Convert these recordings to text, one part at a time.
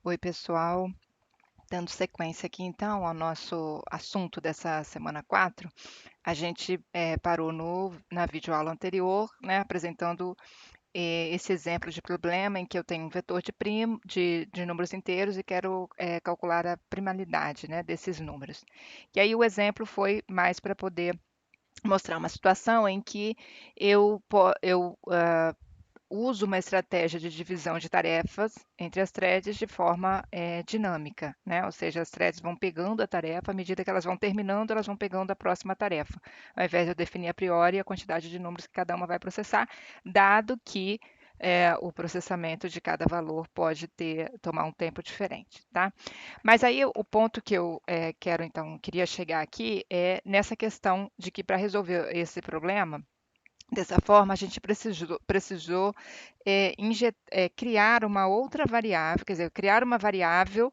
Oi, pessoal. Dando sequência aqui, então, ao nosso assunto dessa semana 4, a gente parou na videoaula anterior, né, apresentando esse exemplo de problema em que eu tenho um vetor de números inteiros e quero calcular a primalidade, né, desses números. E aí o exemplo foi mais para poder mostrar uma situação em que eu uso uma estratégia de divisão de tarefas entre as threads de forma dinâmica, né? Ou seja, as threads vão pegando a tarefa, à medida que elas vão terminando, elas vão pegando a próxima tarefa, ao invés de eu definir a priori a quantidade de números que cada uma vai processar, dado que o processamento de cada valor pode tomar um tempo diferente, tá? Mas aí o ponto que eu queria chegar aqui é nessa questão de que para resolver esse problema, dessa forma, a gente precisou criar uma outra variável, quer dizer, criar uma variável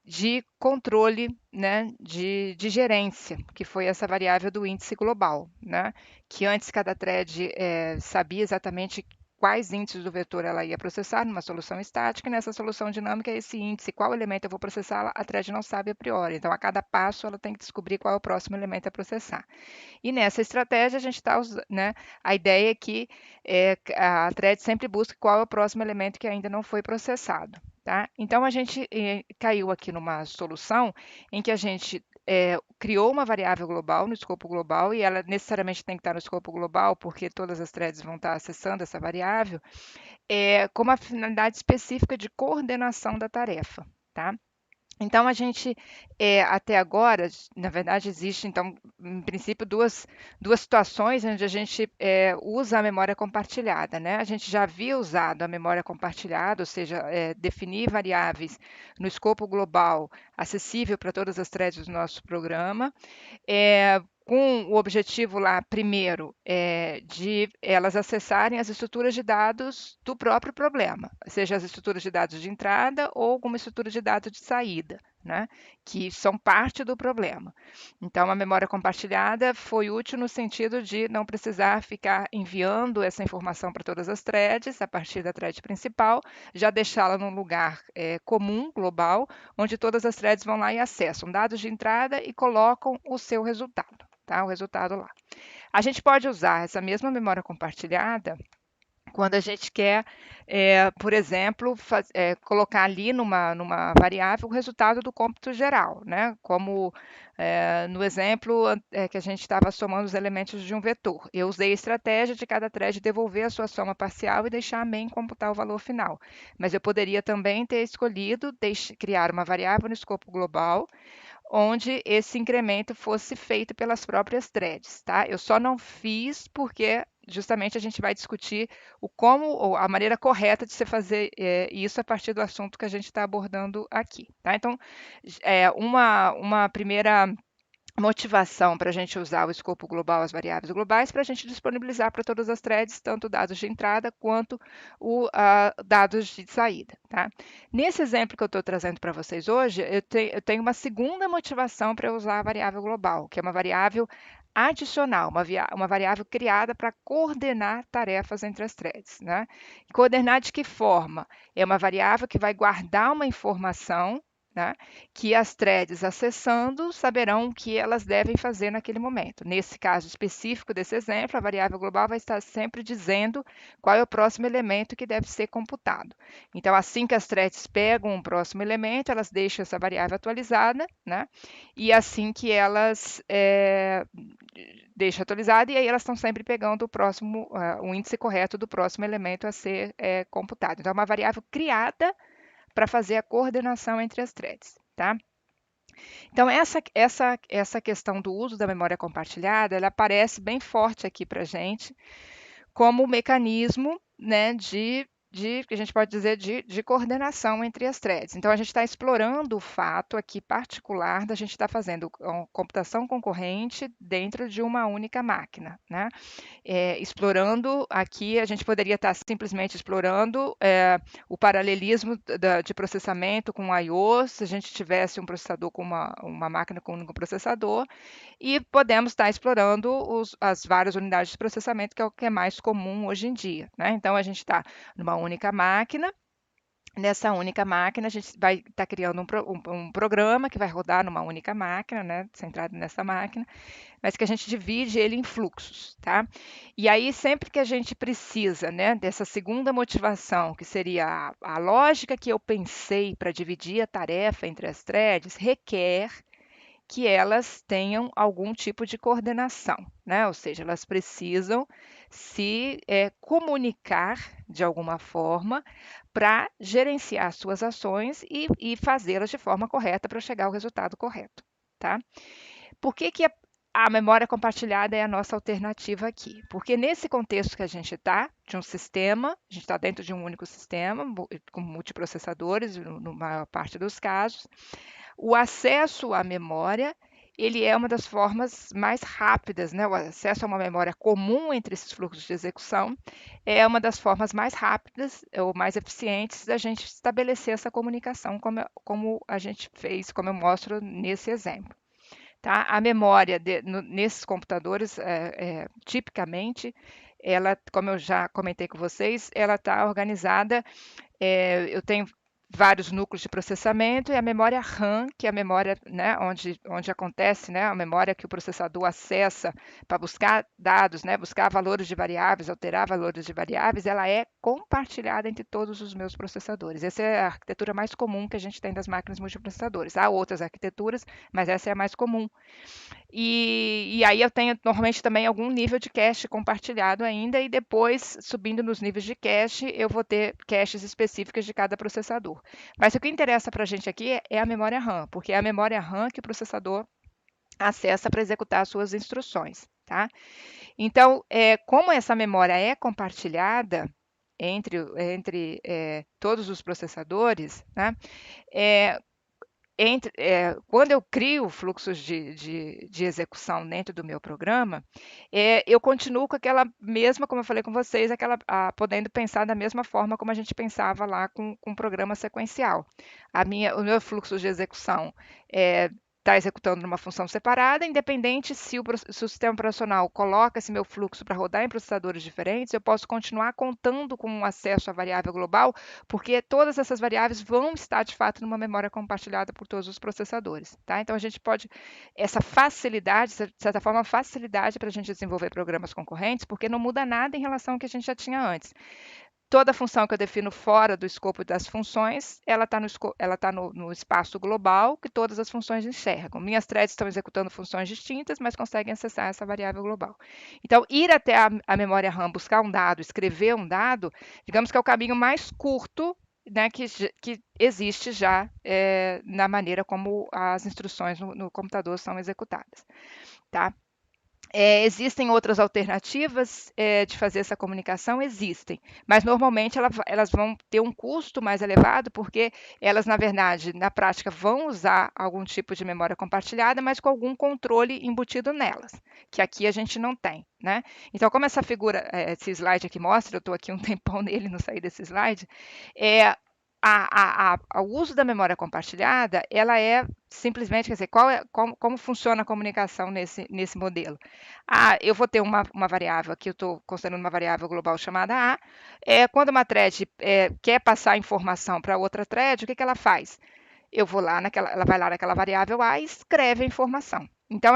de controle, né, de gerência, que foi essa variável do índice global, né, que antes cada thread sabia exatamente quais índices do vetor ela ia processar numa solução estática, e nessa solução dinâmica, esse índice, qual elemento eu vou processar, a thread não sabe a priori. Então, a cada passo, ela tem que descobrir qual é o próximo elemento a processar. E nessa estratégia, a gente está, né, a ideia é que a thread sempre busca qual é o próximo elemento que ainda não foi processado. Tá? Então, a gente caiu aqui numa solução em que a gente criou uma variável global no escopo global, e ela necessariamente tem que estar no escopo global, porque todas as threads vão estar acessando essa variável, com uma finalidade específica de coordenação da tarefa. Tá? Então, a gente, até agora, na verdade, existe, então, em princípio, duas situações onde a gente usa a memória compartilhada, né? A gente já havia usado a memória compartilhada, ou seja, definir variáveis no escopo global acessível para todas as threads do nosso programa, com o objetivo lá, primeiro, de elas acessarem as estruturas de dados do próprio problema, seja as estruturas de dados de entrada ou alguma estrutura de dados de saída, né, que são parte do problema. Então, a memória compartilhada foi útil no sentido de não precisar ficar enviando essa informação para todas as threads a partir da thread principal, já deixá-la num lugar comum, global, onde todas as threads vão lá e acessam dados de entrada e colocam o seu resultado, tá? O resultado lá. A gente pode usar essa mesma memória compartilhada quando a gente quer, por exemplo, colocar ali numa variável o resultado do cômputo geral, né? Como no exemplo que a gente estava somando os elementos de um vetor. Eu usei a estratégia de cada thread devolver a sua soma parcial e deixar a main computar o valor final. Mas eu poderia também ter escolhido criar uma variável no escopo global, onde esse incremento fosse feito pelas próprias threads, tá? Eu só não fiz porque justamente a gente vai discutir ou a maneira correta de se fazer isso a partir do assunto que a gente está abordando aqui, tá? Então, uma primeira motivação para a gente usar o escopo global, as variáveis globais, para a gente disponibilizar para todas as threads, tanto dados de entrada quanto dados de saída. Tá? Nesse exemplo que eu estou trazendo para vocês hoje, eu tenho uma segunda motivação para usar a variável global, que é uma variável adicional, uma variável criada para coordenar tarefas entre as threads. Né? Coordenar de que forma? É uma variável que vai guardar uma informação, né, que as threads acessando saberão o que elas devem fazer naquele momento. Nesse caso específico desse exemplo, a variável global vai estar sempre dizendo qual é o próximo elemento que deve ser computado. Então, assim que as threads pegam um próximo elemento, elas deixam essa variável atualizada, né? E assim que elas deixam atualizada, e aí elas estão sempre pegando o índice correto do próximo elemento a ser computado. Então, é uma variável criada para fazer a coordenação entre as threads. Tá? Então, essa questão do uso da memória compartilhada, ela aparece bem forte aqui para a gente, como mecanismo, né, que a gente pode dizer de coordenação entre as threads. Então, a gente está explorando o fato aqui particular da gente estar fazendo computação concorrente dentro de uma única máquina, né? Explorando aqui, a gente poderia estar simplesmente explorando o paralelismo de processamento com I/O, se a gente tivesse um processador com uma máquina com um único processador, e podemos estar explorando as várias unidades de processamento, que é o que é mais comum hoje em dia. Né? Então, a gente está numa única máquina, Nessa única máquina, a gente vai estar criando um programa que vai rodar numa única máquina, né, centrado nessa máquina, mas que a gente divide ele em fluxos, tá? E aí, sempre que a gente precisa, né, dessa segunda motivação, que seria a lógica que eu pensei para dividir a tarefa entre as threads, requer que elas tenham algum tipo de coordenação, né? Ou seja, elas precisam se comunicar de alguma forma para gerenciar suas ações e fazê-las de forma correta para chegar ao resultado correto, tá? Por que, que a memória compartilhada é a nossa alternativa aqui? Porque nesse contexto que a gente está, de um sistema, a gente está dentro de um único sistema, com multiprocessadores, na maior parte dos casos, o acesso à memória, ele é uma das formas mais rápidas, né? O acesso a uma memória comum entre esses fluxos de execução é uma das formas mais rápidas ou mais eficientes da gente estabelecer essa comunicação, como a gente fez, como eu mostro nesse exemplo. Tá? A memória nesses computadores, tipicamente, ela, como eu já comentei com vocês, ela está organizada, eu tenho vários núcleos de processamento e a memória RAM, que é a memória, né, onde acontece, né, a memória que o processador acessa para buscar dados, né, buscar valores de variáveis, alterar valores de variáveis, ela é compartilhada entre todos os meus processadores. Essa é a arquitetura mais comum que a gente tem das máquinas multiprocessadores. Há outras arquiteturas, mas essa é a mais comum. E aí eu tenho normalmente também algum nível de cache compartilhado ainda, e depois, subindo nos níveis de cache, eu vou ter caches específicas de cada processador. Mas o que interessa para a gente aqui é a memória RAM, porque é a memória RAM que o processador acessa para executar as suas instruções, tá? Então, como essa memória é compartilhada entre todos os processadores, né? É, quando eu crio fluxos de execução dentro do meu programa, eu continuo com aquela mesma, como eu falei com vocês, podendo pensar da mesma forma como a gente pensava lá com o programa sequencial. O meu fluxo de execução está executando numa função separada, independente se o sistema operacional coloca esse meu fluxo para rodar em processadores diferentes, eu posso continuar contando com um acesso à variável global, porque todas essas variáveis vão estar de fato numa memória compartilhada por todos os processadores, tá? Então a gente pode essa facilidade, de certa forma, facilidade para a gente desenvolver programas concorrentes, porque não muda nada em relação ao que a gente já tinha antes. Toda função que eu defino fora do escopo das funções, ela está no espaço global que todas as funções enxergam. Minhas threads estão executando funções distintas, mas conseguem acessar essa variável global. Então, ir até a memória RAM, buscar um dado, escrever um dado, digamos que é o caminho mais curto, né, que existe já na maneira como as instruções no computador são executadas. Tá? Existem outras alternativas de fazer essa comunicação? Existem, mas normalmente elas vão ter um custo mais elevado, porque elas, na verdade, na prática, vão usar algum tipo de memória compartilhada, mas com algum controle embutido nelas, que aqui a gente não tem. Né? Então, como essa figura, esse slide aqui mostra, eu estou aqui um tempão nele, não saí desse slide, o uso da memória compartilhada, ela é simplesmente, quer dizer, como funciona a comunicação nesse modelo? Eu vou ter uma variável, aqui eu estou considerando uma variável global chamada A. Quando uma thread quer passar informação para outra thread, o que ela faz? Ela vai lá naquela variável A e escreve a informação. Então,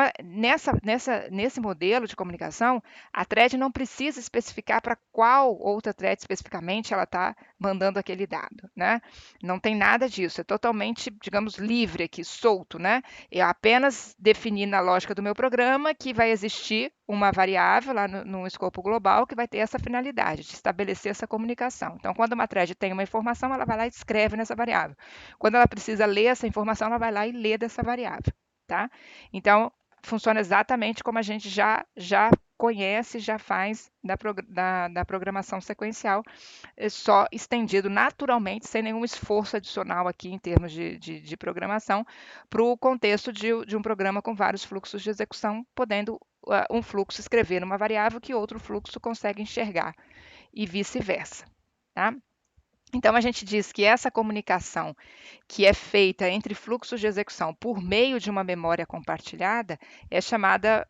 nesse modelo de comunicação, a thread não precisa especificar para qual outra thread especificamente ela está mandando aquele dado, né? Não tem nada disso, é totalmente, digamos, livre aqui, solto, né? Eu apenas defini na lógica do meu programa que vai existir uma variável lá no escopo global que vai ter essa finalidade, de estabelecer essa comunicação. Então, quando uma thread tem uma informação, ela vai lá e escreve nessa variável. Quando ela precisa ler essa informação, ela vai lá e lê dessa variável. Tá? Então, funciona exatamente como a gente já conhece, já faz da programação sequencial, só estendido naturalmente, sem nenhum esforço adicional aqui em termos de programação, para o contexto de um programa com vários fluxos de execução, podendo um fluxo escrever numa variável que outro fluxo consegue enxergar, e vice-versa. Tá? Então, a gente diz que essa comunicação que é feita entre fluxos de execução por meio de uma memória compartilhada é chamada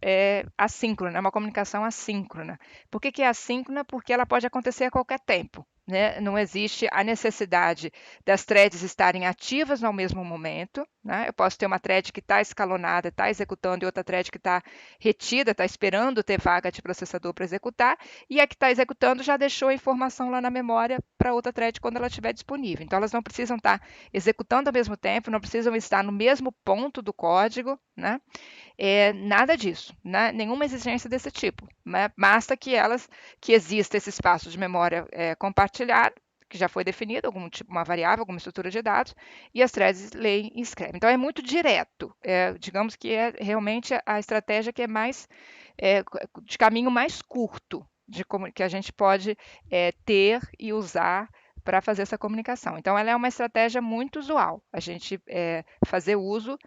assíncrona, é uma comunicação assíncrona. Por que é assíncrona? Porque ela pode acontecer a qualquer tempo. né? Não existe a necessidade das threads estarem ativas ao mesmo momento, né? Eu posso ter uma thread que está escalonada, está executando, e outra thread que está retida, está esperando ter vaga de processador para executar, e a que está executando já deixou a informação lá na memória para outra thread quando ela estiver disponível. Então, elas não precisam estar executando ao mesmo tempo, não precisam estar no mesmo ponto do código, né? Nada disso, né? Nenhuma exigência desse tipo, né? Basta que exista esse espaço de memória compartilhado, que já foi definido, algum tipo, uma variável, alguma estrutura de dados, e as threads leem e escrevem. Então é muito direto, digamos que é realmente a estratégia que é mais de caminho mais curto que a gente pode ter e usar para fazer essa comunicação. Então, ela é uma estratégia muito usual, a gente fazer uso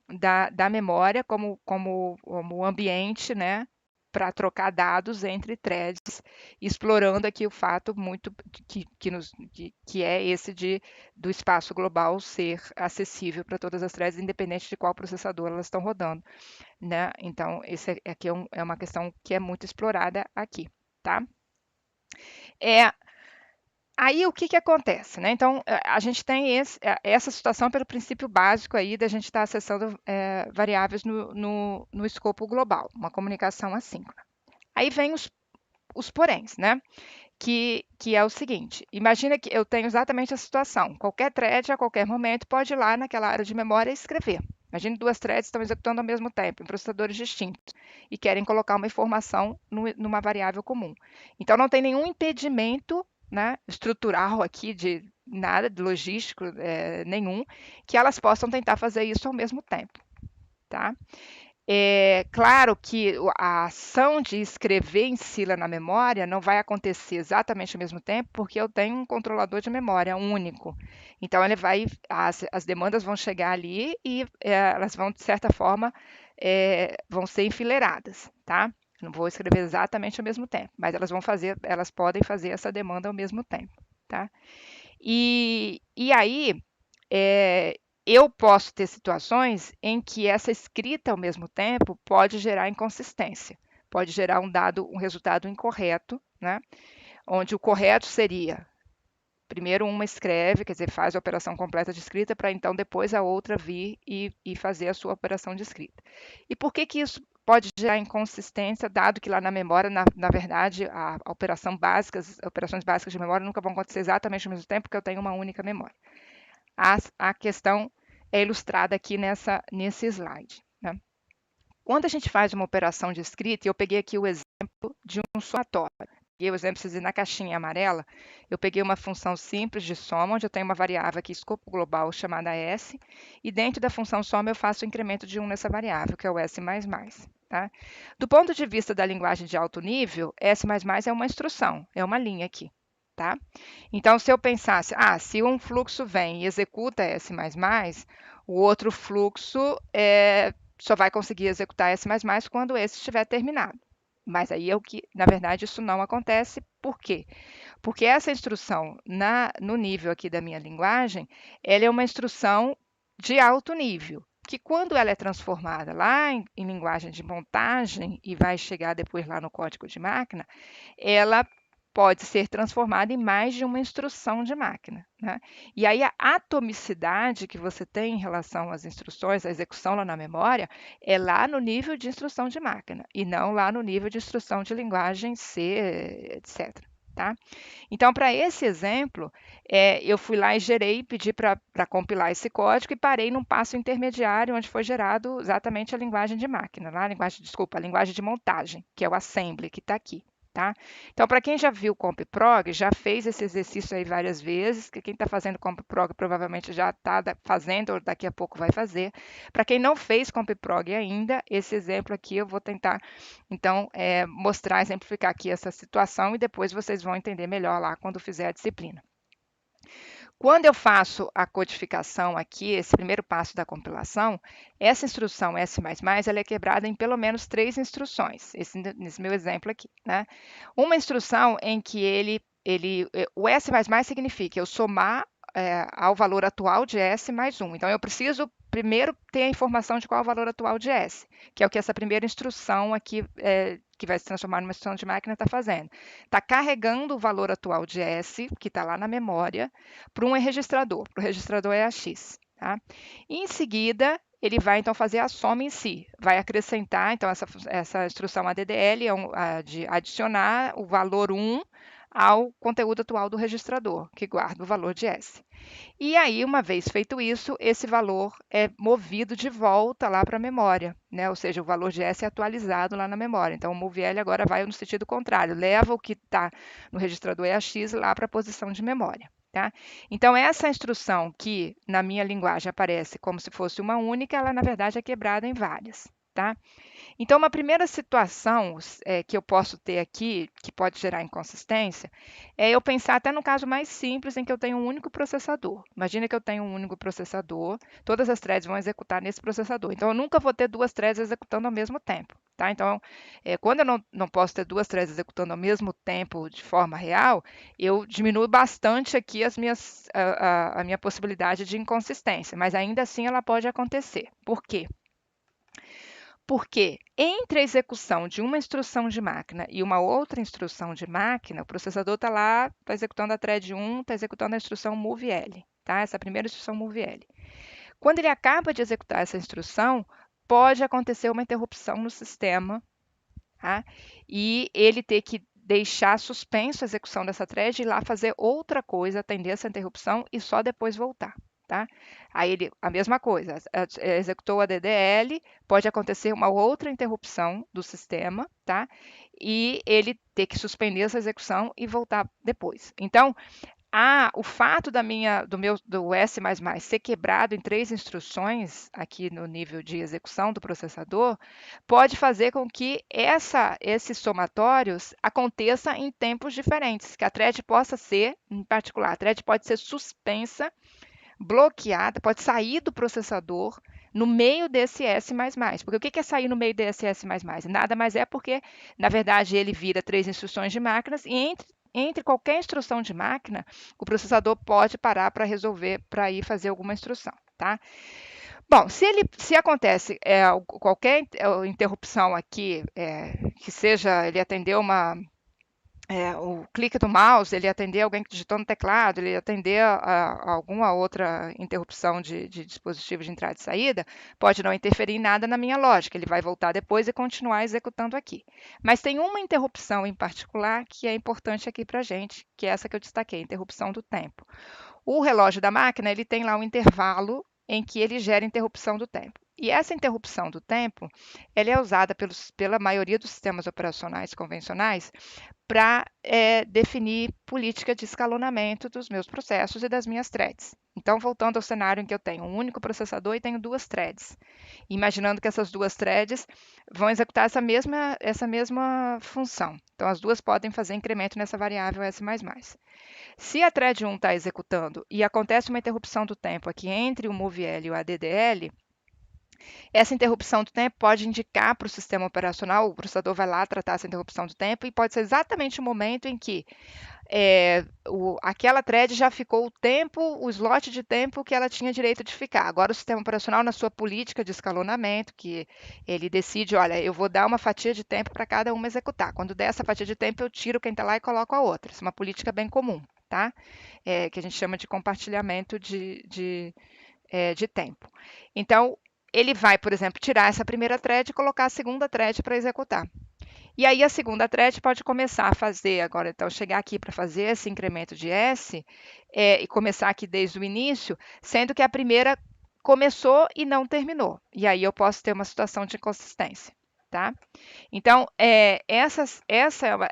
da memória como ambiente, né, para trocar dados entre threads, explorando aqui o fato muito que é esse do espaço global ser acessível para todas as threads, independente de qual processador elas estão rodando, né? Então, esse aqui é uma questão que é muito explorada aqui, tá? Aí o que acontece, né? Então, a gente tem essa situação pelo princípio básico aí da gente estar acessando variáveis no escopo global, uma comunicação assíncrona. Aí vem os poréns, né? Que é o seguinte: imagina que eu tenho exatamente a situação. Qualquer thread, a qualquer momento, pode ir lá naquela área de memória e escrever. Imagine duas threads estão executando ao mesmo tempo, em processadores distintos, e querem colocar uma informação numa variável comum. Então, não tem nenhum impedimento, né, estrutural aqui de nada, de logístico nenhum, que elas possam tentar fazer isso ao mesmo tempo. Tá? É claro que a ação de escrever em si lá na memória não vai acontecer exatamente ao mesmo tempo, porque eu tenho um controlador de memória único. Então, as demandas vão chegar ali e elas vão, de certa forma, vão ser enfileiradas, tá? Não vou escrever exatamente ao mesmo tempo, mas elas podem fazer essa demanda ao mesmo tempo, tá? E aí, eu posso ter situações em que essa escrita ao mesmo tempo pode gerar inconsistência, pode gerar um resultado incorreto, né? Onde o correto seria, primeiro uma escreve, quer dizer, faz a operação completa de escrita, para então depois a outra vir e fazer a sua operação de escrita. E por que isso pode gerar inconsistência, dado que lá na memória, na verdade, as operações básicas de memória nunca vão acontecer exatamente ao mesmo tempo, porque eu tenho uma única memória. A questão é ilustrada aqui nesse slide, né? Quando a gente faz uma operação de escrita, e eu peguei aqui o exemplo de um somatório, peguei o exemplo na caixinha amarela, eu peguei uma função simples de soma, onde eu tenho uma variável aqui, escopo global, chamada S, e dentro da função soma eu faço o incremento de 1 nessa variável, que é o S++. Tá? Do ponto de vista da linguagem de alto nível, S++ é uma instrução, é uma linha aqui. Tá? Então, se eu pensasse, se um fluxo vem e executa S++, o outro fluxo só vai conseguir executar S++ quando esse estiver terminado. Mas aí na verdade, isso não acontece. Por quê? Porque essa instrução, no nível aqui da minha linguagem, ela é uma instrução de alto nível, que quando ela é transformada lá em linguagem de montagem e vai chegar depois lá no código de máquina, ela pode ser transformada em mais de uma instrução de máquina, né? E aí a atomicidade que você tem em relação às instruções, a execução lá na memória, é lá no nível de instrução de máquina, e não lá no nível de instrução de linguagem C, etc. Tá? Então, para esse exemplo, eu fui lá e gerei, pedi para compilar esse código e parei num passo intermediário onde foi gerado exatamente a linguagem de máquina, a linguagem de montagem, que é o assembly, que está aqui. Tá? Então, para quem já viu CompProg, já fez esse exercício aí várias vezes, que quem está fazendo CompProg provavelmente já está fazendo ou daqui a pouco vai fazer. Para quem não fez CompProg ainda, esse exemplo aqui eu vou tentar, então, mostrar, exemplificar aqui essa situação e depois vocês vão entender melhor lá quando fizer a disciplina. Quando eu faço a codificação aqui, esse primeiro passo da compilação, essa instrução S++, ela é quebrada em pelo menos 3 instruções, nesse meu exemplo aqui, né? Uma instrução em que o S++ significa eu somar ao valor atual de S mais 1. Então, eu preciso primeiro ter a informação de qual é o valor atual de S, que é o que essa primeira instrução aqui que vai se transformar numa instrução de máquina, está fazendo? Está carregando o valor atual de S, que está lá na memória, para um registrador. Para o registrador é a X. Tá? E em seguida, ele vai então fazer a soma em si. Vai acrescentar, então, essa instrução ADDL de adicionar o valor 1 ao conteúdo atual do registrador, que guarda o valor de S. E aí, uma vez feito isso, esse valor é movido de volta lá para a memória, né? Ou seja, o valor de S é atualizado lá na memória. Então, o MOVL agora vai no sentido contrário, leva o que está no registrador EAX lá para a posição de memória. Tá? Então, essa instrução que na minha linguagem aparece como se fosse uma única, ela na verdade é quebrada em várias. Tá? Então, uma primeira situação que eu posso ter aqui, que pode gerar inconsistência, é eu pensar até no caso mais simples em que eu tenho um único processador. Imagina que eu tenho um único processador, todas as threads vão executar nesse processador. Então, eu nunca vou ter duas threads executando ao mesmo tempo. Tá? Então, quando eu não posso ter duas threads executando ao mesmo tempo de forma real, eu diminuo bastante aqui a minha possibilidade de inconsistência, mas ainda assim ela pode acontecer. Por quê? Porque entre a execução de uma instrução de máquina e uma outra instrução de máquina, o processador está lá, está executando a thread 1, está executando a instrução MOVL, tá? Essa primeira instrução MOVL. Quando ele acaba de executar essa instrução, pode acontecer uma interrupção no sistema, tá? E ele ter que deixar suspenso a execução dessa thread e ir lá fazer outra coisa, atender essa interrupção e só depois voltar. Tá? Aí ele, a mesma coisa, executou a DDL, pode acontecer uma outra interrupção do sistema, tá? E ele ter que suspender essa execução e voltar depois. Então, o fato do S++ ser quebrado em 3 instruções aqui no nível de execução do processador pode fazer com que esses somatórios aconteçam em tempos diferentes, que a thread possa ser, em particular, a thread pode ser suspensa, bloqueada, pode sair do processador no meio desse S++. Porque o que é sair no meio desse S++? Nada mais é porque, na verdade, ele vira 3 instruções de máquinas e entre qualquer instrução de máquina, o processador pode parar para resolver, para ir fazer alguma instrução. Tá? Bom, se acontece qualquer interrupção aqui, que seja ele atender o clique do mouse, ele atender alguém que digitou no teclado, ele atender a alguma outra interrupção de dispositivo de entrada e saída, pode não interferir em nada na minha lógica, ele vai voltar depois e continuar executando aqui. Mas tem uma interrupção em particular que é importante aqui para a gente, que é essa que eu destaquei, a interrupção do tempo. O relógio da máquina, ele tem lá um intervalo em que ele gera interrupção do tempo. E essa interrupção do tempo, ela é usada pela maioria dos sistemas operacionais convencionais para definir política de escalonamento dos meus processos e das minhas threads. Então, voltando ao cenário em que eu tenho um único processador e tenho duas threads, imaginando que essas duas threads vão executar essa mesma função. Então, as duas podem fazer incremento nessa variável S++. Se a thread 1 está executando e acontece uma interrupção do tempo aqui entre o MOVL e o ADDL, essa interrupção do tempo pode indicar para o sistema operacional, o processador vai lá tratar essa interrupção do tempo e pode ser exatamente o momento em que aquela thread já ficou o slot de tempo que ela tinha direito de ficar. Agora o sistema operacional, na sua política de escalonamento, que ele decide, olha, eu vou dar uma fatia de tempo para cada uma executar. Quando der essa fatia de tempo, eu tiro quem está lá e coloco a outra. Isso é uma política bem comum, tá? Que a gente chama de compartilhamento de tempo. Então, ele vai, por exemplo, tirar essa primeira thread e colocar a segunda thread para executar. E aí a segunda thread pode começar a fazer, agora então, chegar aqui para fazer esse incremento de S e começar aqui desde o início, sendo que a primeira começou e não terminou. E aí eu posso ter uma situação de inconsistência. Tá? Então, essa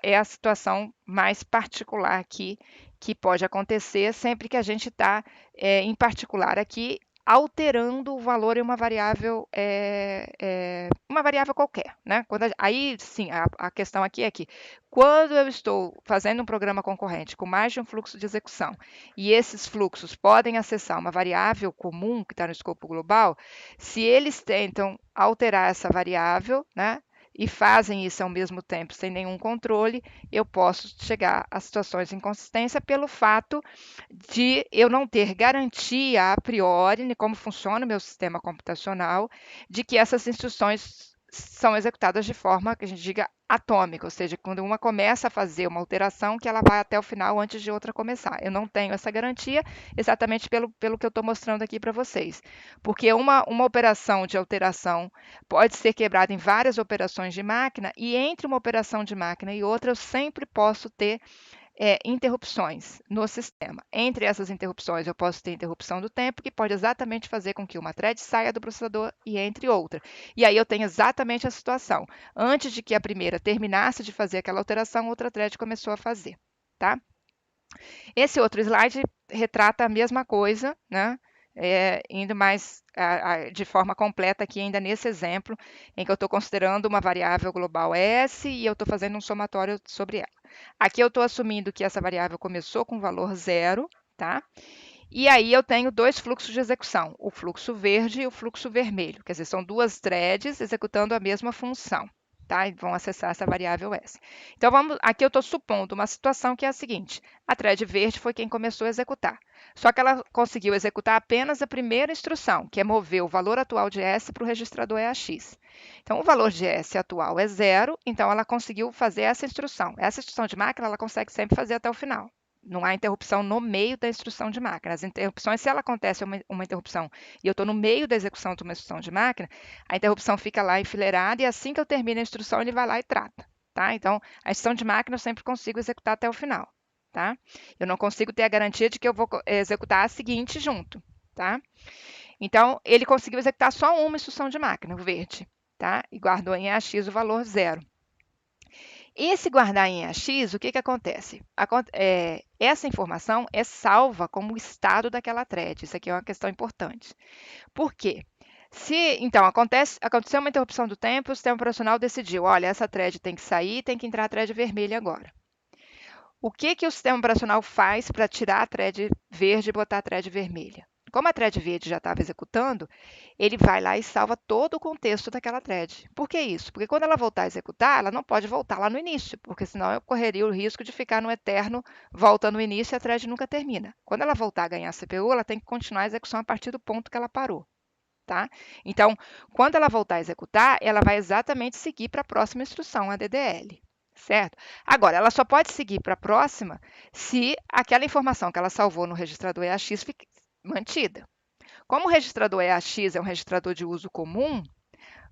é a situação mais particular aqui que pode acontecer sempre que a gente está, em particular aqui, alterando o valor em uma variável qualquer, né? Aí sim, a questão aqui é que quando eu estou fazendo um programa concorrente com mais de um fluxo de execução e esses fluxos podem acessar uma variável comum que está no escopo global, se eles tentam alterar essa variável, né? E fazem isso ao mesmo tempo sem nenhum controle, eu posso chegar a situações de inconsistência pelo fato de eu não ter garantia a priori de como funciona o meu sistema computacional, de que essas instruções são executadas de forma que a gente diga atômica, ou seja, quando uma começa a fazer uma alteração, que ela vai até o final antes de outra começar. Eu não tenho essa garantia exatamente pelo que eu estou mostrando aqui para vocês, porque uma operação de alteração pode ser quebrada em várias operações de máquina, e entre uma operação de máquina e outra, eu sempre posso ter interrupções no sistema. Entre essas interrupções, eu posso ter interrupção do tempo, que pode exatamente fazer com que uma thread saia do processador e entre outra. E aí eu tenho exatamente a situação. Antes de que a primeira terminasse de fazer aquela alteração, outra thread começou a fazer. Tá? Esse outro slide retrata a mesma coisa, né? Indo mais de forma completa aqui ainda nesse exemplo, em que eu estou considerando uma variável global S e eu estou fazendo um somatório sobre ela. Aqui eu estou assumindo que essa variável começou com valor 0, tá? E aí eu tenho dois fluxos de execução, o fluxo verde e o fluxo vermelho. Quer dizer, são duas threads executando a mesma função, tá? E vão acessar essa variável S. Então, aqui eu estou supondo uma situação que é a seguinte: a thread verde foi quem começou a executar. Só que ela conseguiu executar apenas a primeira instrução, que é mover o valor atual de S para o registrador EAX. Então, o valor de S atual é 0, então ela conseguiu fazer essa instrução. Essa instrução de máquina, ela consegue sempre fazer até o final. Não há interrupção no meio da instrução de máquina. As interrupções, se ela acontece uma interrupção e eu estou no meio da execução de uma instrução de máquina, a interrupção fica lá enfileirada e assim que eu termino a instrução, ele vai lá e trata. Tá? Então, a instrução de máquina eu sempre consigo executar até o final. Tá? Eu não consigo ter a garantia de que eu vou executar a seguinte junto. Tá? Então, ele conseguiu executar só uma instrução de máquina, o verde, tá? E guardou em EAX o valor 0. Esse guardar em EAX, o que acontece? Essa informação é salva como o estado daquela thread. Isso aqui é uma questão importante. Por quê? Então, aconteceu uma interrupção do tempo, o sistema operacional decidiu, olha, essa thread tem que sair, tem que entrar a thread vermelha agora. O que o sistema operacional faz para tirar a thread verde e botar a thread vermelha? Como a thread verde já estava executando, ele vai lá e salva todo o contexto daquela thread. Por que isso? Porque quando ela voltar a executar, ela não pode voltar lá no início, porque senão eu correria o risco de ficar no eterno volta no início e a thread nunca termina. Quando ela voltar a ganhar CPU, ela tem que continuar a execução a partir do ponto que ela parou. Tá? Então, quando ela voltar a executar, ela vai exatamente seguir para a próxima instrução, a DDL. Certo? Agora, ela só pode seguir para a próxima se aquela informação que ela salvou no registrador EAX fique mantida. Como o registrador EAX é um registrador de uso comum,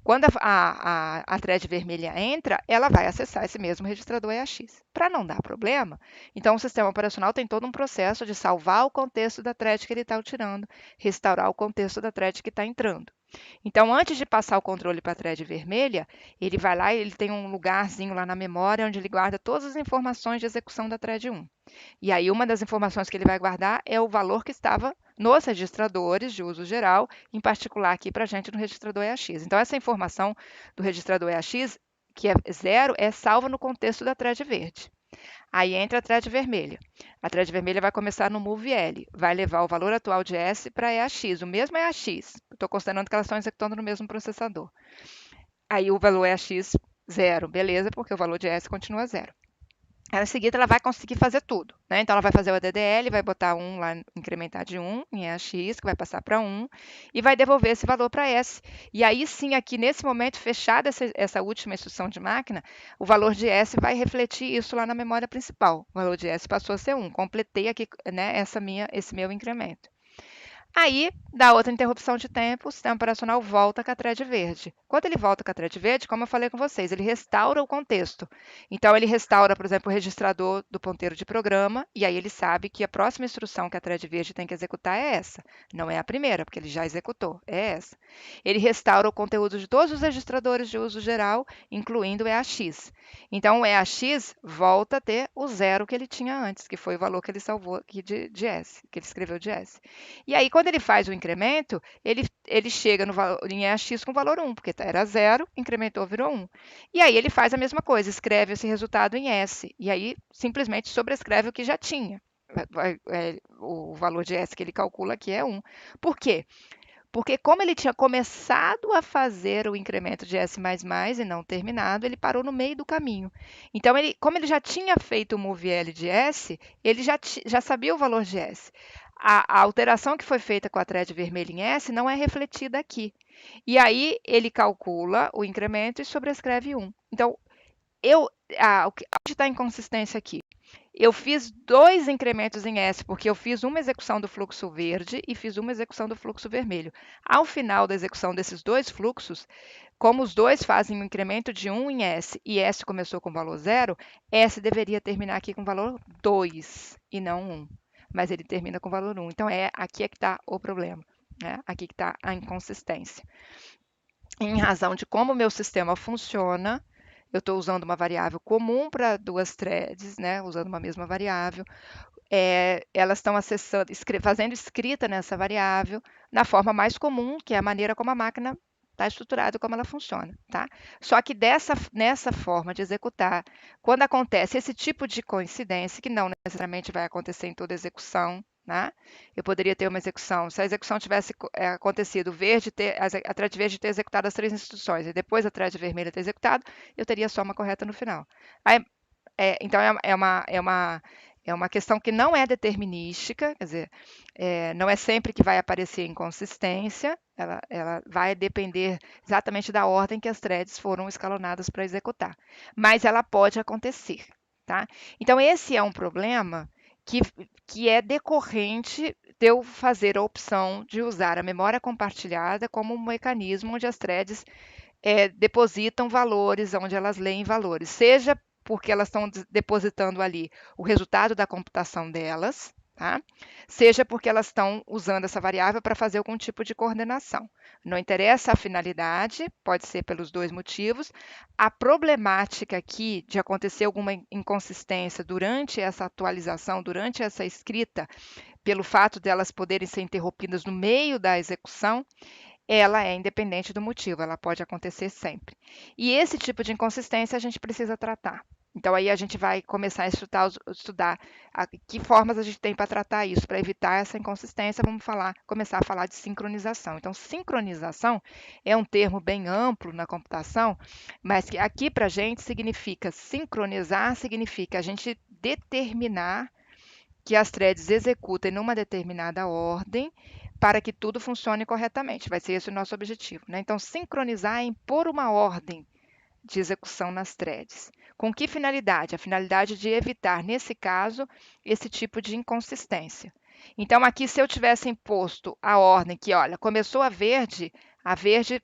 quando a thread vermelha entra, ela vai acessar esse mesmo registrador EAX. Para não dar problema, então o sistema operacional tem todo um processo de salvar o contexto da thread que ele está tirando, restaurar o contexto da thread que está entrando. Então, antes de passar o controle para a thread vermelha, ele vai lá e ele tem um lugarzinho lá na memória onde ele guarda todas as informações de execução da thread 1. E aí, uma das informações que ele vai guardar é o valor que estava nos registradores de uso geral, em particular aqui para a gente no registrador EAX. Então, essa informação do registrador EAX, que é 0, é salva no contexto da thread verde. Aí entra a thread vermelha. A thread vermelha vai começar no MoveL, vai levar o valor atual de S para EAX, o mesmo EAX. Estou considerando que elas estão executando no mesmo processador. Aí o valor EAX 0, beleza, porque o valor de S continua 0. Em seguida, ela vai conseguir fazer tudo, né? Então, ela vai fazer o ADDL, vai botar 1 lá, incrementar de 1 em EAX, que vai passar para 1, e vai devolver esse valor para S. E aí sim, aqui nesse momento, fechada essa última instrução de máquina, o valor de S vai refletir isso lá na memória principal. O valor de S passou a ser 1. Completei aqui, né, esse meu incremento. Aí, dá outra interrupção de tempo, o sistema operacional volta com a thread verde. Quando ele volta com a thread verde, como eu falei com vocês, ele restaura o contexto. Então, ele restaura, por exemplo, o registrador do ponteiro de programa, e aí ele sabe que a próxima instrução que a thread verde tem que executar é essa. Não é a primeira, porque ele já executou, é essa. Ele restaura o conteúdo de todos os registradores de uso geral, incluindo o EAX. Então, o EAX volta a ter o 0 que ele tinha antes, que foi o valor que ele salvou aqui de S, que ele escreveu de S. E aí, quando ele faz o incremento, ele chega em EAX com valor 1, porque era 0, incrementou, virou 1. E aí ele faz a mesma coisa, escreve esse resultado em S, e aí simplesmente sobrescreve o que já tinha. O valor de S que ele calcula aqui é 1. Por quê? Porque como ele tinha começado a fazer o incremento de S++ e não terminado, ele parou no meio do caminho. Então, como ele já tinha feito o MoveL de S, ele já sabia o valor de S. a alteração que foi feita com a thread vermelha em S não é refletida aqui. E aí ele calcula o incremento e sobrescreve 1. Então, onde está a inconsistência aqui? Eu fiz 2 incrementos em S, porque eu fiz uma execução do fluxo verde e fiz uma execução do fluxo vermelho. Ao final da execução desses 2 fluxos, como os dois fazem um incremento de 1 em S e S começou com valor 0, S deveria terminar aqui com valor 2 e não 1. Mas ele termina com valor 1. Então, aqui é que está o problema. Né? Aqui que está a inconsistência. Em razão de como o meu sistema funciona, eu estou usando uma variável comum para 2 threads, né? Usando uma mesma variável. Elas estão acessando, fazendo escrita nessa variável na forma mais comum, que é a maneira como a máquina está estruturada, como ela funciona, tá? Só que nessa forma de executar, quando acontece esse tipo de coincidência, que não necessariamente vai acontecer em toda execução, né? Eu poderia ter uma execução, se a execução tivesse acontecido, a thread verde ter executado as 3 instruções e depois a thread vermelha ter executado, eu teria só uma correta no final. Aí, então, é uma questão que não é determinística, quer dizer, não é sempre que vai aparecer inconsistência, ela vai depender exatamente da ordem que as threads foram escalonadas para executar, mas ela pode acontecer, tá? Então, esse é um problema que é decorrente de eu fazer a opção de usar a memória compartilhada como um mecanismo onde as threads depositam valores, onde elas leem valores, seja porque elas estão depositando ali o resultado da computação delas, tá? Seja porque elas estão usando essa variável para fazer algum tipo de coordenação. Não interessa a finalidade, pode ser pelos 2 motivos. A problemática aqui de acontecer alguma inconsistência durante essa atualização, durante essa escrita, pelo fato delas poderem ser interrompidas no meio da execução, ela é independente do motivo, ela pode acontecer sempre. E esse tipo de inconsistência a gente precisa tratar. Então, aí a gente vai começar a estudar que formas a gente tem para tratar isso, para evitar essa inconsistência. Vamos começar a falar de sincronização. Então, sincronização é um termo bem amplo na computação, mas que aqui para a gente significa sincronizar, significa a gente determinar que as threads executem numa determinada ordem para que tudo funcione corretamente. Vai ser esse o nosso objetivo, né? Então, sincronizar é impor uma ordem de execução nas threads. Com que finalidade? A finalidade de evitar, nesse caso, esse tipo de inconsistência. Então, aqui, se eu tivesse imposto a ordem que, olha, começou a verde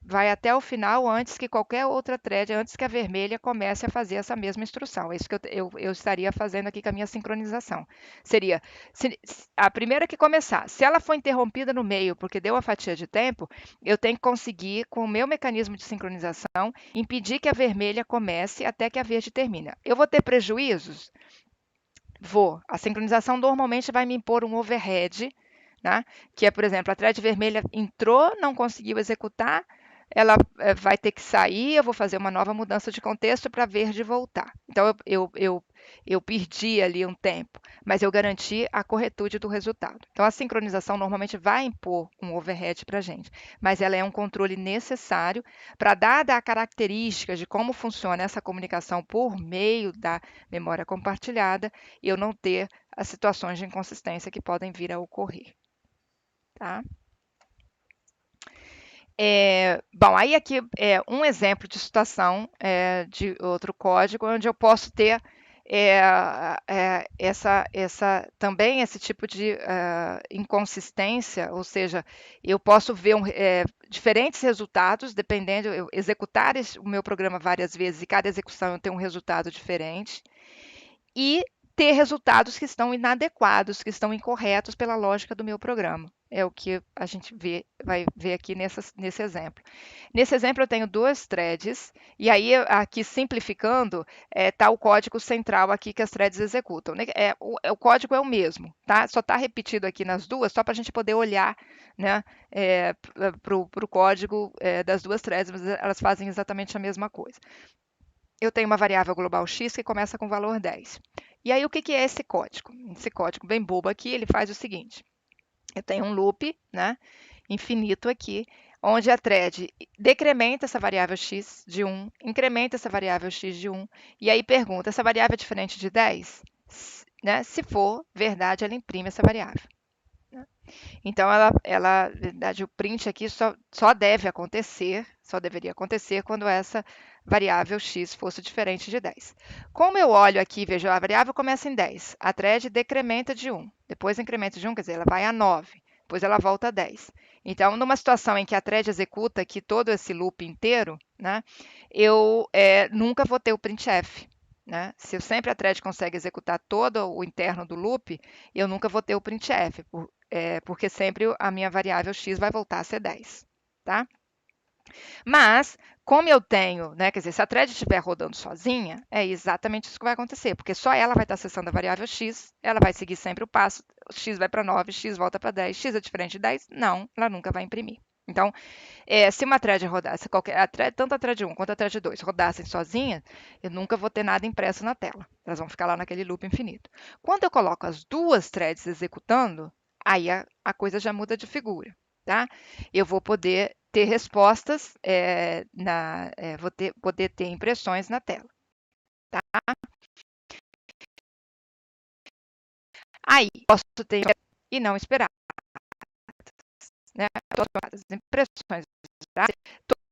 vai até o final antes que qualquer outra thread, antes que a vermelha comece a fazer essa mesma instrução. É isso que eu estaria fazendo aqui com a minha sincronização. Seria, a primeira que começar, se ela for interrompida no meio porque deu a fatia de tempo, eu tenho que conseguir, com o meu mecanismo de sincronização, impedir que a vermelha comece até que a verde termine. Eu vou ter prejuízos? Vou. A sincronização normalmente vai me impor um overhead, né? Que é, por exemplo, a thread vermelha entrou, não conseguiu executar, ela vai ter que sair, eu vou fazer uma nova mudança de contexto para verde voltar. Então, eu perdi ali um tempo, mas eu garanti a corretude do resultado. Então, a sincronização normalmente vai impor um overhead para a gente, mas ela é um controle necessário para, dada a característica de como funciona essa comunicação por meio da memória compartilhada, eu não ter as situações de inconsistência que podem vir a ocorrer. Tá? Bom, aí aqui é um exemplo de situação de outro código onde eu posso ter também esse tipo de inconsistência, ou seja, eu posso ver diferentes resultados, dependendo, eu executar o meu programa várias vezes e cada execução eu tenho um resultado diferente, e ter resultados que estão inadequados, que estão incorretos pela lógica do meu programa. É o que a gente vai ver aqui nesse exemplo. Nesse exemplo, eu tenho 2 threads, e aí, aqui simplificando, está o código central aqui que as threads executam. Né? O código é o mesmo, tá? Só está repetido aqui nas duas, só para a gente poder olhar, né, para o código das 2 threads, mas elas fazem exatamente a mesma coisa. Eu tenho uma variável global x que começa com valor 10. E aí, o que é esse código? Esse código bem bobo aqui, ele faz o seguinte. Eu tenho um loop, né, infinito aqui, onde a thread decrementa essa variável x de 1, incrementa essa variável x de 1, e aí pergunta, essa variável é diferente de 10? Né? Se for verdade, ela imprime essa variável. Então, na verdade, o print aqui só deve acontecer, só deveria acontecer quando essa variável x fosse diferente de 10. Como eu olho aqui e vejo a variável começa em 10, a thread decrementa de 1, depois incrementa de 1, quer dizer, ela vai a 9, depois ela volta a 10. Então, numa situação em que a thread executa aqui todo esse loop inteiro, né, eu nunca vou ter o printf. Né? Se eu sempre a thread consegue executar todo o interno do loop, eu nunca vou ter o printf, porque sempre a minha variável x vai voltar a ser 10. Tá? Mas, como eu tenho, né, quer dizer, se a thread estiver rodando sozinha, é exatamente isso que vai acontecer, porque só ela vai estar acessando a variável x, ela vai seguir sempre o passo, x vai para 9, x volta para 10, x é diferente de 10? Não, ela nunca vai imprimir. Então, se uma thread rodasse, tanto a thread 1 quanto a thread 2 rodassem sozinhas, eu nunca vou ter nada impresso na tela. Elas vão ficar lá naquele loop infinito. Quando eu coloco as duas threads executando, aí a coisa já muda de figura. Tá? Eu vou poder ter respostas, poder ter impressões na tela. Tá? Aí, posso ter e não esperar. Né? As impressões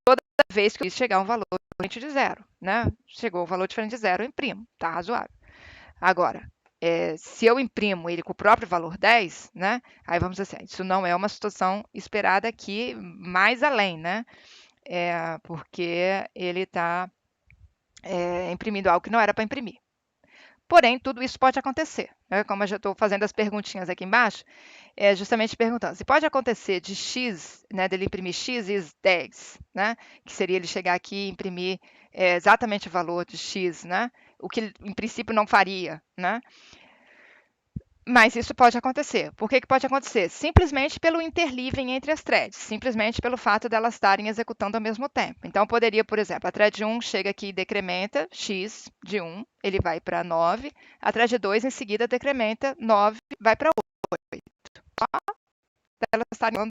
toda vez que chegar um valor diferente de zero. Né? Chegou um valor diferente de zero, eu imprimo. Tá razoável. Agora, se eu imprimo ele com o próprio valor 10, né? Aí vamos dizer assim, isso não é uma situação esperada aqui mais além, né? Porque ele está imprimindo algo que não era para imprimir. Porém, tudo isso pode acontecer. Né? Como eu já estou fazendo as perguntinhas aqui embaixo, justamente perguntando se pode acontecer de x, né, dele imprimir x is 10, né? Que seria ele chegar aqui e imprimir exatamente o valor de x, né? O que ele, em princípio, não faria, né? Mas isso pode acontecer. Por que pode acontecer? Simplesmente pelo interleaving entre as threads, simplesmente pelo fato de elas estarem executando ao mesmo tempo. Então, poderia, por exemplo, a thread 1 chega aqui e decrementa x de 1, ele vai para 9, a thread 2 em seguida decrementa 9, vai para 8. Elas estarem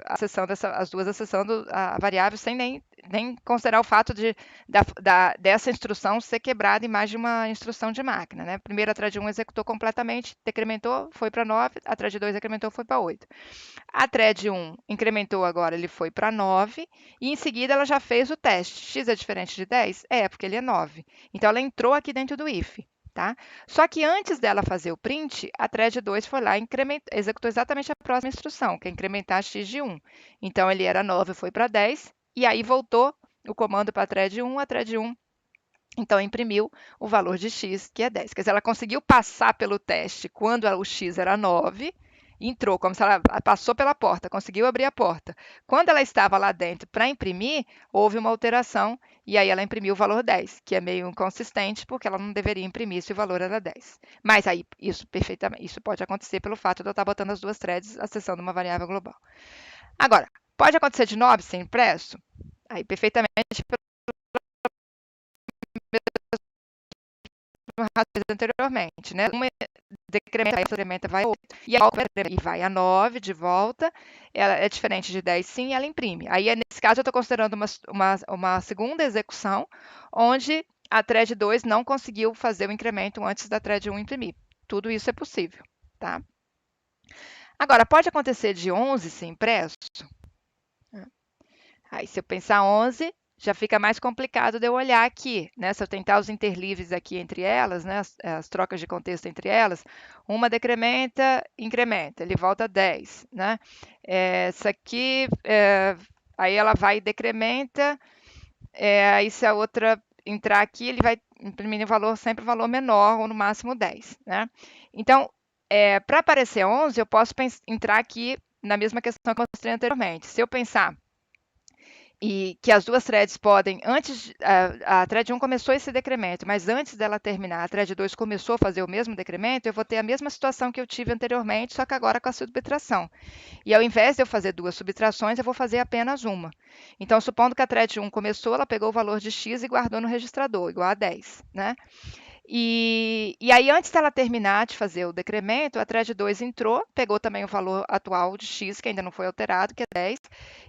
acessando as duas acessando a variável sem nem considerar o fato dessa instrução ser quebrada em mais de uma instrução de máquina. Né? Primeiro a thread 1 executou completamente, decrementou, foi para 9, a thread 2 decrementou, foi para 8. A thread 1 incrementou agora, ele foi para 9, e em seguida ela já fez o teste. X é diferente de 10? Porque ele é 9. Então ela entrou aqui dentro do if. Tá? Só que antes dela fazer o print, a thread 2 foi lá e executou exatamente a próxima instrução, que é incrementar x de 1. Então, ele era 9, foi para 10, e aí voltou o comando para a thread 1, a thread 1 então imprimiu o valor de x, que é 10. Quer dizer, ela conseguiu passar pelo teste quando o x era 9, entrou como se ela passou pela porta, conseguiu abrir a porta. Quando ela estava lá dentro para imprimir, houve uma alteração e aí ela imprimiu o valor 10, que é meio inconsistente porque ela não deveria imprimir se o valor era 10. Mas aí isso pode acontecer pelo fato de eu estar botando as duas threads acessando uma variável global. Agora, pode acontecer de 9 ser impresso? Aí perfeitamente anteriormente, né? Uma decrementa, vai a outra. E vai a 9 de volta. Ela é diferente de 10, sim, e ela imprime. Aí, nesse caso, eu estou considerando uma segunda execução, onde a thread 2 não conseguiu fazer o incremento antes da thread 1 imprimir. Tudo isso é possível, tá? Agora, pode acontecer de 11 ser impresso? Aí, se eu pensar 11, já fica mais complicado de eu olhar aqui, né? Se eu tentar os interleaves aqui entre elas, né? As trocas de contexto entre elas, uma decrementa, incrementa, ele volta a 10, né? Essa aqui, aí ela vai e decrementa, aí se a outra entrar aqui, ele vai imprimir o valor, sempre o valor menor, ou no máximo 10, né? Então, para aparecer 11, eu posso entrar aqui na mesma questão que eu mostrei anteriormente. Se eu pensar e que as duas threads podem, antes, a thread 1 começou esse decremento, mas antes dela terminar, a thread 2 começou a fazer o mesmo decremento, eu vou ter a mesma situação que eu tive anteriormente, só que agora com a subtração. E ao invés de eu fazer duas subtrações, eu vou fazer apenas uma. Então, supondo que a thread 1 começou, ela pegou o valor de x e guardou no registrador, igual a 10, né? E aí, antes dela terminar de fazer o decremento, a thread 2 entrou, pegou também o valor atual de x, que ainda não foi alterado, que é 10,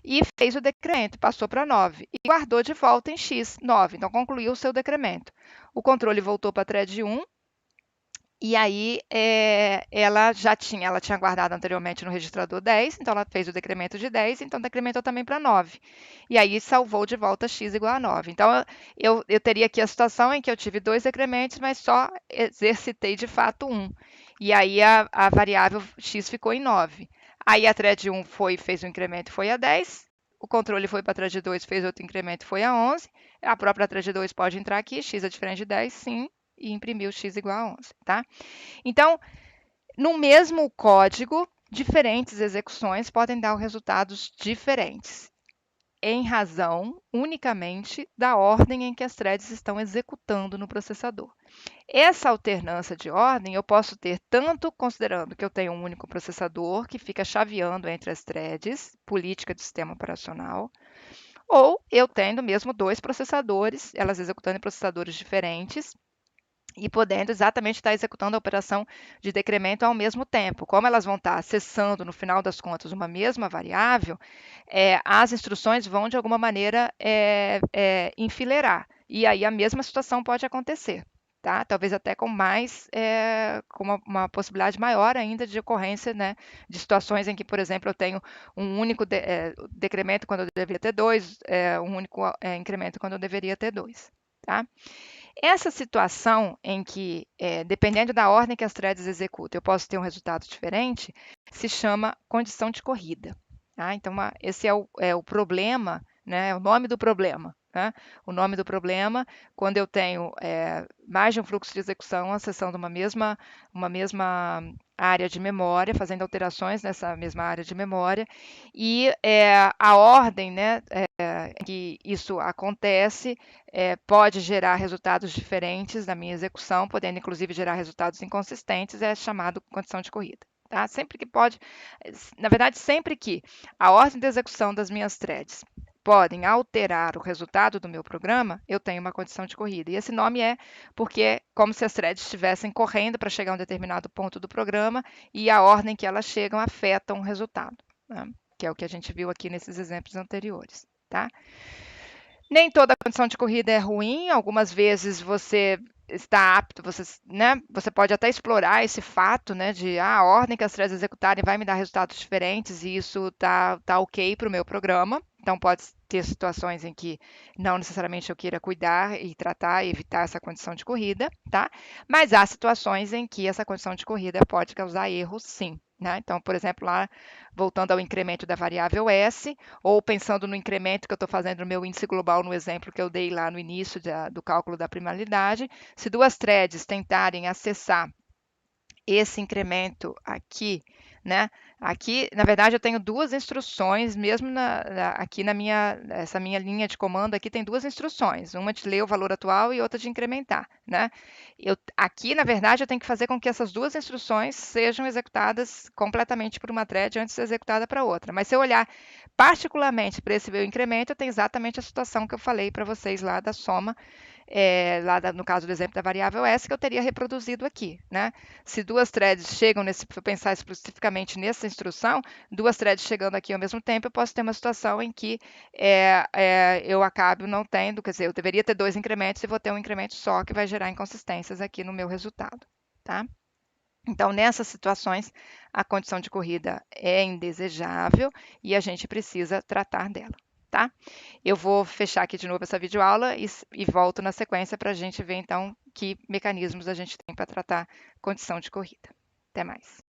e fez o decremento, passou para 9, e guardou de volta em x, 9. Então, concluiu o seu decremento. O controle voltou para a thread 1, E aí, ela tinha guardado anteriormente no registrador 10, então ela fez o decremento de 10, então decrementou também para 9. E aí salvou de volta x igual a 9. Então, eu teria aqui a situação em que eu tive dois decrementos, mas só exercitei de fato um. E aí a variável x ficou em 9. Aí a thread 1 fez o incremento, foi a 10. O controle foi para a thread 2, fez outro incremento, foi a 11. A própria thread 2 pode entrar aqui, x é diferente de 10, sim, e imprimiu x igual a 11, tá? Então, no mesmo código, diferentes execuções podem dar resultados diferentes, em razão unicamente da ordem em que as threads estão executando no processador. Essa alternância de ordem eu posso ter tanto considerando que eu tenho um único processador que fica chaveando entre as threads, política do sistema operacional, ou eu tendo mesmo dois processadores, elas executando em processadores diferentes, e podendo exatamente estar executando a operação de decremento ao mesmo tempo. Como elas vão estar acessando, no final das contas, uma mesma variável, as instruções vão, de alguma maneira, enfileirar. E aí a mesma situação pode acontecer. Tá? Talvez até com com uma possibilidade maior ainda de ocorrência, né, de situações em que, por exemplo, eu tenho um único decremento quando eu deveria ter dois, um único incremento quando eu deveria ter dois. Tá? Essa situação em que, dependendo da ordem que as threads executam, eu posso ter um resultado diferente, se chama condição de corrida. Tá? Então, esse é o problema, né? É o nome do problema. Né? O nome do problema, quando eu tenho mais de um fluxo de execução acessando uma mesma área de memória, fazendo alterações nessa mesma área de memória, e a ordem, né, que isso acontece pode gerar resultados diferentes na minha execução, podendo inclusive gerar resultados inconsistentes, é chamado condição de corrida. Tá? Sempre que pode, na verdade, sempre que a ordem de execução das minhas threads podem alterar o resultado do meu programa, eu tenho uma condição de corrida. E esse nome é porque é como se as threads estivessem correndo para chegar a um determinado ponto do programa e a ordem que elas chegam afeta um resultado, né? Que é o que a gente viu aqui nesses exemplos anteriores. Tá? Nem toda condição de corrida é ruim, algumas vezes você está apto, você pode até explorar esse fato, né, de a ordem que as threads executarem vai me dar resultados diferentes e isso tá ok para o meu programa. Então pode ter situações em que não necessariamente eu queira cuidar e tratar e evitar essa condição de corrida, tá? Mas há situações em que essa condição de corrida pode causar erros, sim. Né? Então, por exemplo, lá voltando ao incremento da variável S, ou pensando no incremento que eu estou fazendo no meu índice global, no exemplo que eu dei lá no início do cálculo da primalidade, se duas threads tentarem acessar esse incremento aqui, né? Aqui, na verdade, eu tenho duas instruções, mesmo aqui essa minha linha de comando aqui tem duas instruções, uma de ler o valor atual e outra de incrementar, né? Aqui, na verdade, eu tenho que fazer com que essas duas instruções sejam executadas completamente por uma thread antes de ser executada para outra. Mas se eu olhar particularmente para esse meu incremento, eu tenho exatamente a situação que eu falei para vocês lá da soma, no caso do exemplo da variável S, que eu teria reproduzido aqui, né? Se duas threads chegam se eu pensar especificamente nessa instrução, duas threads chegando aqui ao mesmo tempo, eu posso ter uma situação em que eu acabo não tendo, quer dizer, eu deveria ter dois incrementos e vou ter um incremento só que vai gerar inconsistências aqui no meu resultado, tá? Então, nessas situações, a condição de corrida é indesejável e a gente precisa tratar dela, tá? Eu vou fechar aqui de novo essa videoaula e volto na sequência para a gente ver, então, que mecanismos a gente tem para tratar condição de corrida. Até mais.